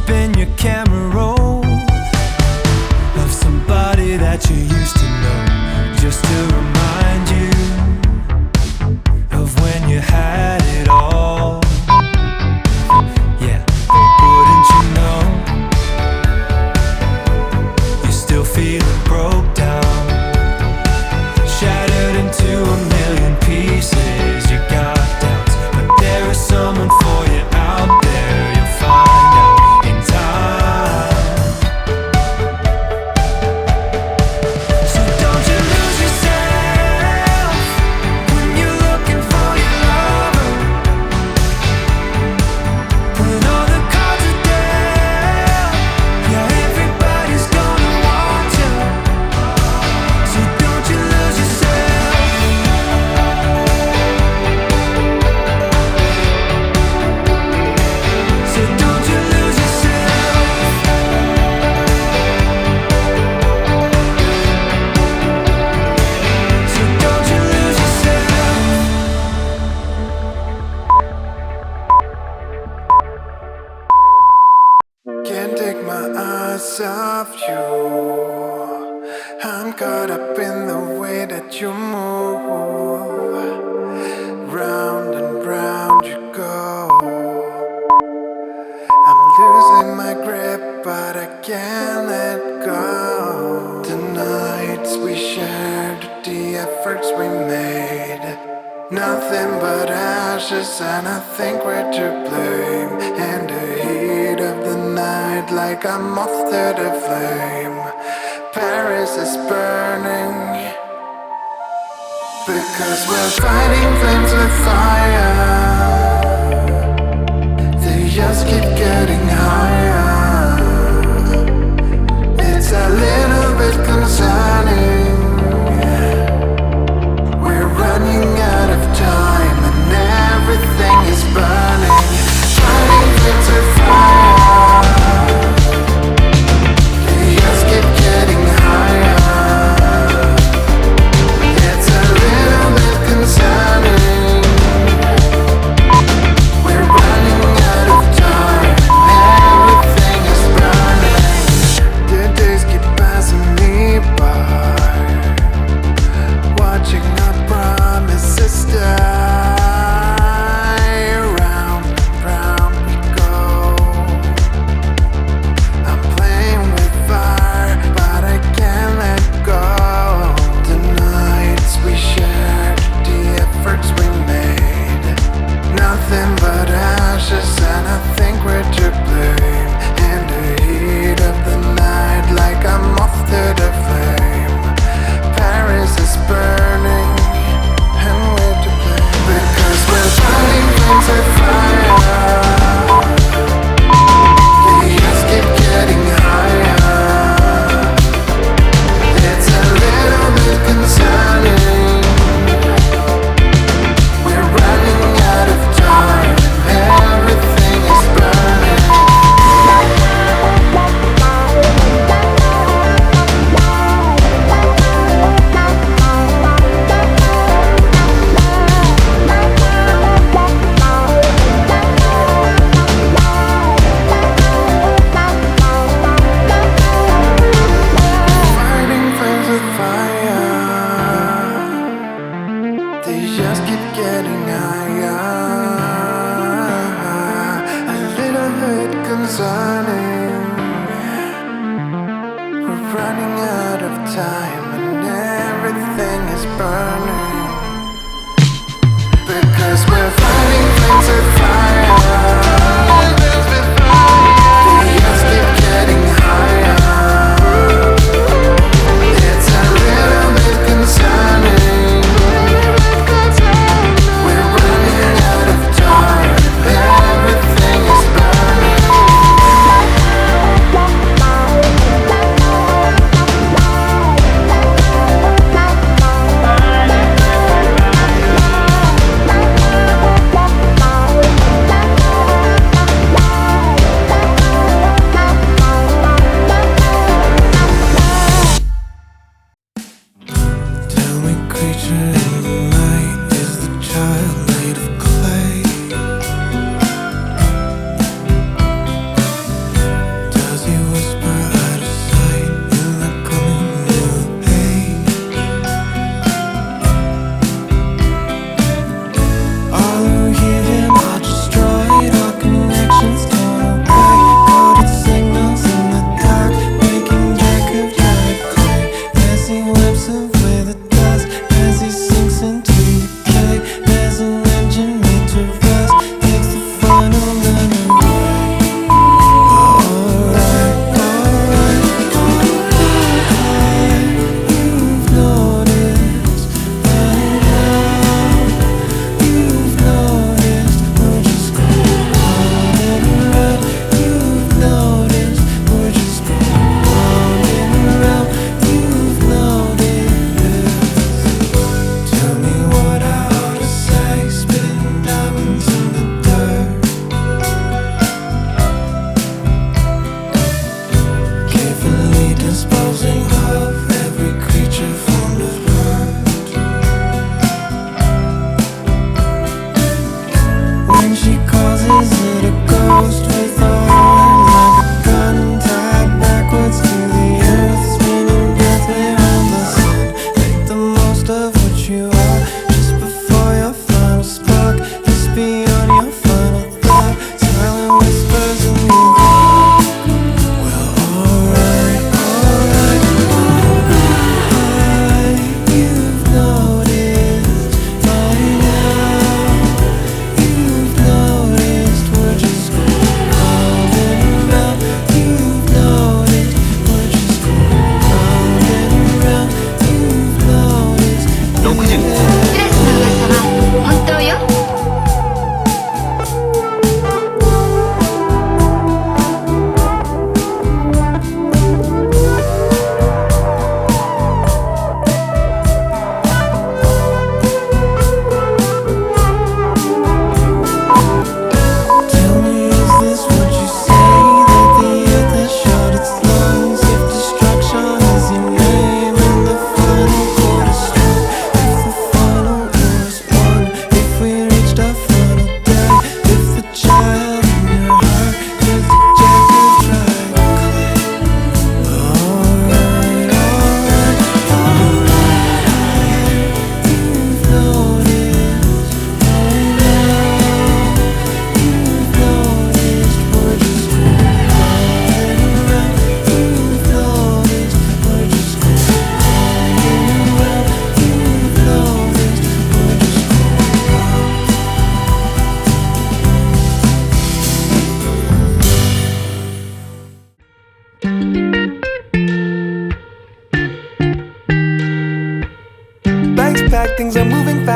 spin your camera roll of somebody that you used to know, just to remind you of when you had it all. Yeah, but wouldn't you know, you're still feeling broke down, shattered into a million pieces. You got doubts, but there is someone for you out there. You'll find out in time. So don't you lose yourself when you're looking for your lover, when all the cards are dealt. Yeah, everybody's gonna want you. So don't you lose yourself. So don't you lose yourself. So don't you lose yourself. Can't take my eyes off you. I'm caught up in the way that you move. Round and round you go. I'm losing my grip, but I can't let go. The nights we shared, the efforts we made, nothing but ashes, and I think we're to blame. In the heat of the night, like a moth to the flame, Paris is burning, because we're fighting flames with fire. They just keep getting higher. It's a little bit concerning. We're running out of time and everything is burning. Fighting flames with fire. They just keep getting higher. It's a little bit concerning. We're running out of time and everything is burning. The days keep passing me by, watching our promises die. Round and round we go. I'm playing with fire, but I can't let go. The nights we shared, the efforts we made, nothing but ashes, and I think we're to blame. In the heat of the night, like a moth to the flame, Paris is burning, and we're to blame, because we're fighting flames with fire. They just keep getting higher. It's a little bit concerning. We're running out of time and everything is burning. Fighting flames with fire. They just keep getting higher. A little bit concerning. We're running out of time and everything is burning, because we're fighting flames with fire. They just keep getting higher. It's a little bit concerning. We're running out of time. Everything is burning.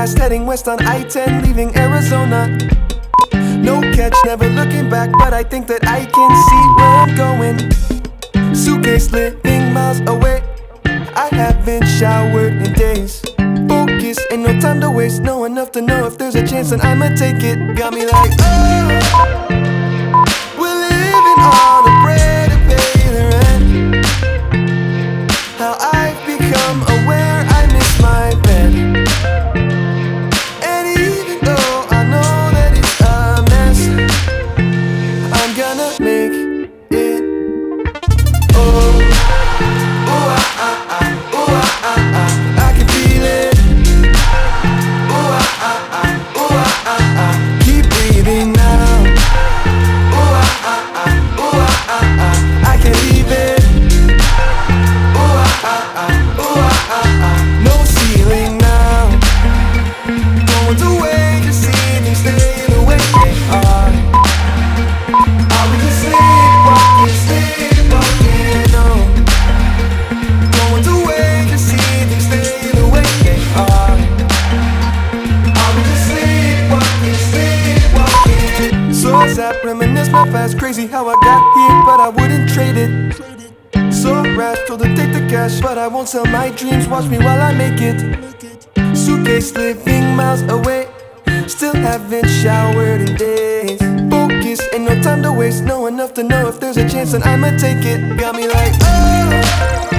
fast, heading west on I-10, leaving Arizona. No catch, never looking back, but I think that I can see where I'm going. Suitcase living miles away, I haven't showered in days. Focus, ain't no time to waste, know enough to know if there's a chance then I'ma take it. Got me like, oh, we're living on a bread and pay the rent. How I've become aware I miss my bed. And even though I know that it's a mess, I'm gonna make it. Oh, ooh, ah, ah, ah, ooh, ah, ah, ah, I can feel it. Ooh, ah, ah, ah, ooh, ah, ah, ah, keep breathing now. Ooh, ah, ah, ah, ooh, ah, ah, ah, I can't leave it. Ooh, ah, ah, ah, ooh, ah, ah, ah, no ceiling now. Going to wait to see things stay the way they are. Are we just sleepwalking, sleepwalking? No. Going to wait to see things stay the way they are. Are we just sleepwalking, sleepwalking? So I zap, reminisce my past, crazy how I got here, but I wouldn't trade it. So rash, told her take the cash, but I won't sell my dreams, watch me while I make it. Suitcase living miles away, still haven't showered in days. Focus, ain't no time to waste, know enough to know if there's a chance then I'ma take it. Got me like, oh,